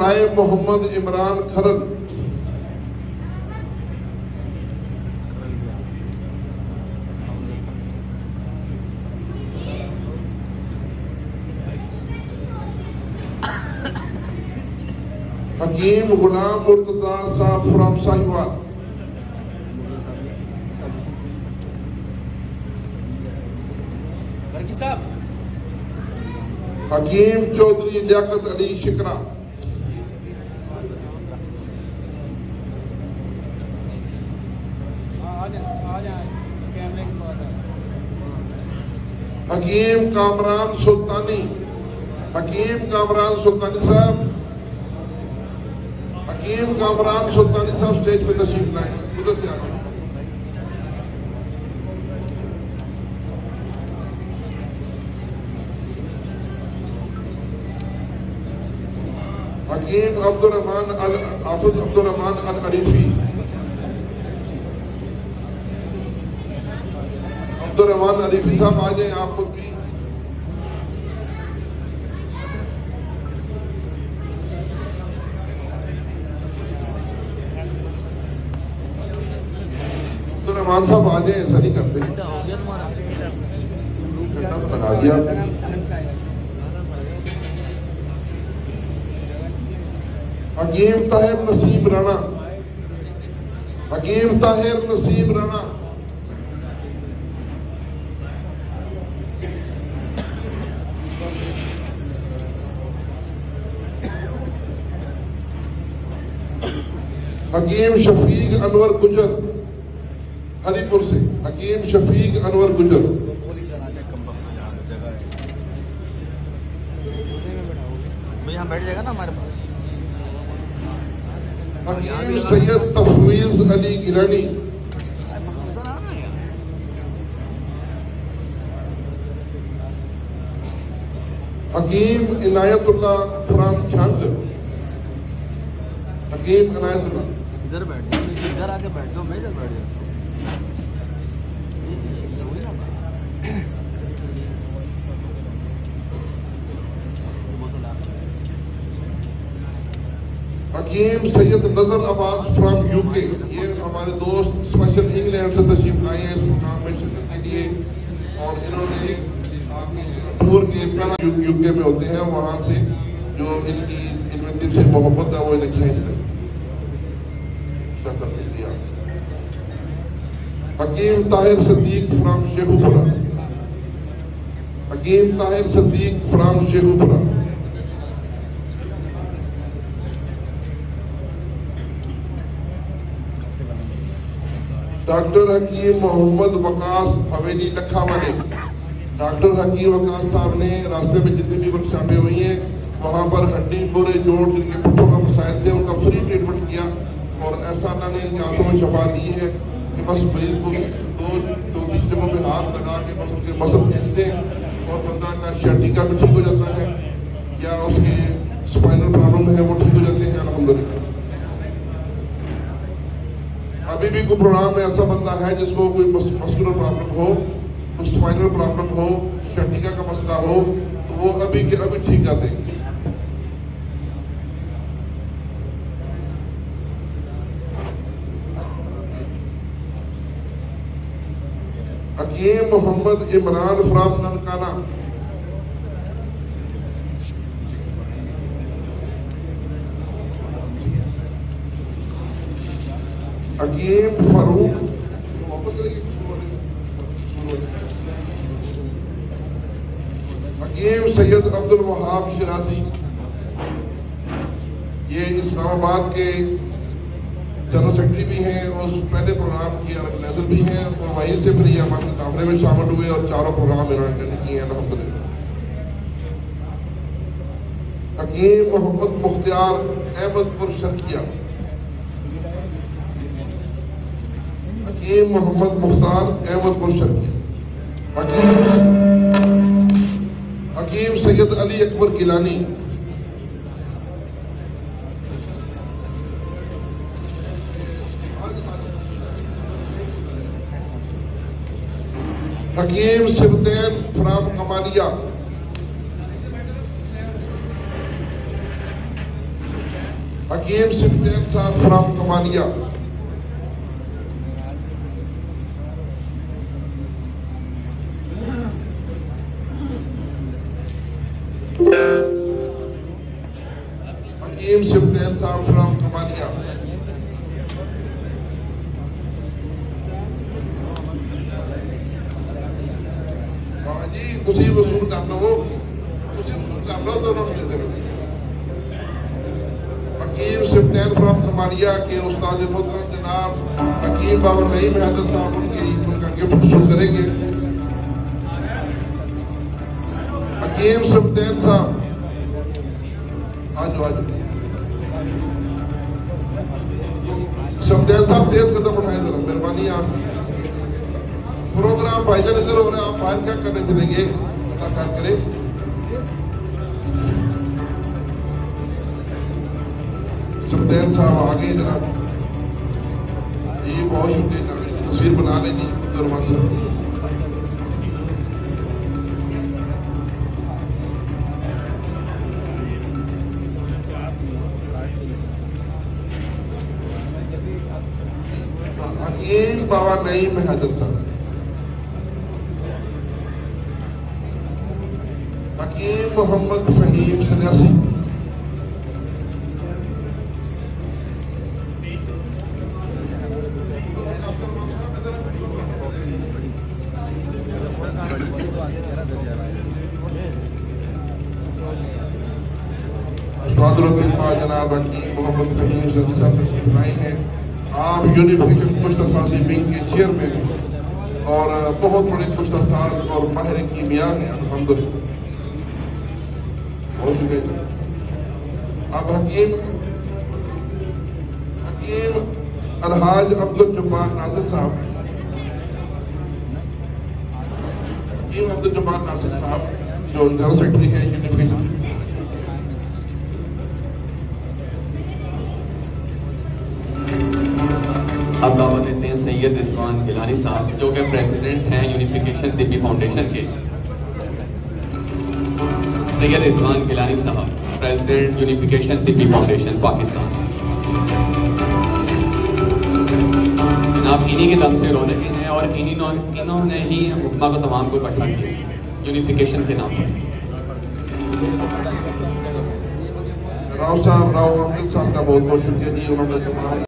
राय मोहम्मद इमरान खरल, हकीम गुलाम मुर्तजा साहब फ्रॉम साहिवाल, हकीम चौधरी लियाकत अली शिकरा, हकीम कामरान सुल्तानी, हकीम कामरान सुल्तानी साहब, हकीम कामरान सुल्तानी साहब स्टेज पे तशरीफ लाए, उधर से आगे। हकीम अब्दुर्रहमान अल अरीफी, अब्दुर्रहमान अरीफी साहब आ जाए आप लोग भी। अब्दुर्रहमान साहब आ जाए, ऐसा नहीं करते, लगा दिया आपने। हकीम ताहिर नसीब राणा, हकीम ताहिर नसीब राणा, हकीम शफीक अनवर गुजर हरीपुर से, हकीम शफीक अनवर गुजर, यहाँ बैठ जाएगा ना हमारे पास। हकीम सैयद तफवीज अली गिलानी, हकीम इनायतुल्लाह फ्राम झंग, हकीम इनायतुल्लाह इधर बैठ जाओ, इधर आके बैठ जाओ, मैं इधर बैठ जाऊँ। हकीम सैयद नजर अब्बास फ्रॉम यूके, ये हमारे दोस्त स्पेशल इंग्लैंड से तशरीफ लाए हैं इस प्रोग्राम में शिरकत के लिए, और इन्होंने टूर के पहला यूके में होते हैं, वहां से जो इनमें दिल से मोहब्बत है वो इन्हें खींच लें। Hakim Tahir Sadiq from Sheikhupura, Hakim Tahir Sadiq from Sheikhupura, doctor Hakim Mohammad Waqas Haveli लखावाले, डॉक्टर हकीम वकास साहब ने रास्ते में जितनी भी वर्कशॉपें हुई हैं वहाँ पर हड्डी बोरे जोड़ जिनके पुट्ठों का मसाइल थे उनका फ्री ट्रीटमेंट किया, और ऐसा अल्लाह ने इनके हाथों में शफा दी है कि बस मरीज को दो तीन जगहों पे हाथ लगा के बस उसके मसल खींच दें और बंदा का शर्टिका भी ठीक हो जाता है, या उसके स्पाइनल प्रॉब्लम है वो ठीक हो जाते हैं अल्हम्दुलिल्लाह। अभी भी कोई प्रोग्राम में ऐसा बंदा है जिसको कोई मस्कुलर प्रॉब्लम हो, कोई स्पाइनल प्रॉब्लम हो, शर्टिका का मसला हो, तो वो अभी के अभी ठीक कर देंगे। हकीम मोहम्मद इमरान फ्राम ननकाना, हकीम फारूक, हकीम सैयद अब्दुल वहाब शिराजी, ये इस्लामाबाद के जनरल सेक्रेटरी भी हैं और पहले प्रोग्राम की ऑर्गेनाइजर भी हैं, और वहीं से फिर हमारे मुकाबले में शामिल हुए और चारों प्रोग्राम इन्होंने अटेंड किए हैं अल्हम्दुलिल्लाह। हकीम मोहम्मद मुख्तार अहमदपुर शर्किया, हकीम मोहम्मद मुख्तार अहमदपुर शर्किया, हकीम सैयद अली अकबर गिलानी, हकीम सिबतैन फ्राम कमालिया, हकीम सिफ्तैन साहब फ्रॉम कमालिया, हकीम सिफ्तैन साहब फ्रॉम कमालिया। बाबा जी तुसी वसूल कर लो, दोनों दे दो। हकीम सिफ्तैन फ्रॉम कमालिया के उस्ताद मोहतरम जनाब हकीम बाबा नईम हैदर साहब उनका गिफ्ट वसूल करेंगे। हकीम सिफ्तैन साहब आज सिफ्तैन साहब तेज कदम उठाए जरा, मेहरबानी आप। प्रोग्राम भाईजान इधर हो रहे हैं, आप बाहर क्या करने चलेंगे, अल्लाह खैर करे। सिफ्तैन साहब आगे जरा, ये बहुत शुक्रिया, इनकी तस्वीर बना लें जी अब्दुर्रहमान साहब। हकीम बाबा नईम हैदर साहब, हकीम मोहम्मद फहीम सन्यासी, जनाब हकीम मोहम्मद फहीम सन्यासी साहब बनाए हैं। आप यूनिफिकेशन कुश्ता साजी विंग के चेयरमैन हैं और बहुत बड़े कुश्ता साज और माहिर कीमिया हैं, अल्हम्दुलिल्लाह, बहुत शुक्रिया। अब हकीम अलहाज अब्दुल जब्बार नासिर साहब, हकीम अब्दुल जब्बार नासिर साहब जो जनरल सेक्रेटरी हैं यूनिफिकेशन। अब दावत देते हैं सैयद रिजवान गिलानी साहब जो कि प्रेसिडेंट हैं यूनिफिकेशन तिब्बी फाउंडेशन के। सैयद रिजवान गिलानी साहब, प्रेसिडेंट यूनिफिकेशन तिब्बी फाउंडेशन पाकिस्तान। जनाब इन्हीं के दम से रौनकें हैं और इन्होंने ही हुक्मा को तमाम को इकट्ठा किया यूनिफिकेशन के नाम पर। राव साहब, राव अब्दुल साहब का बहुत बहुत शुक्रिया जी, उन्होंने तमाम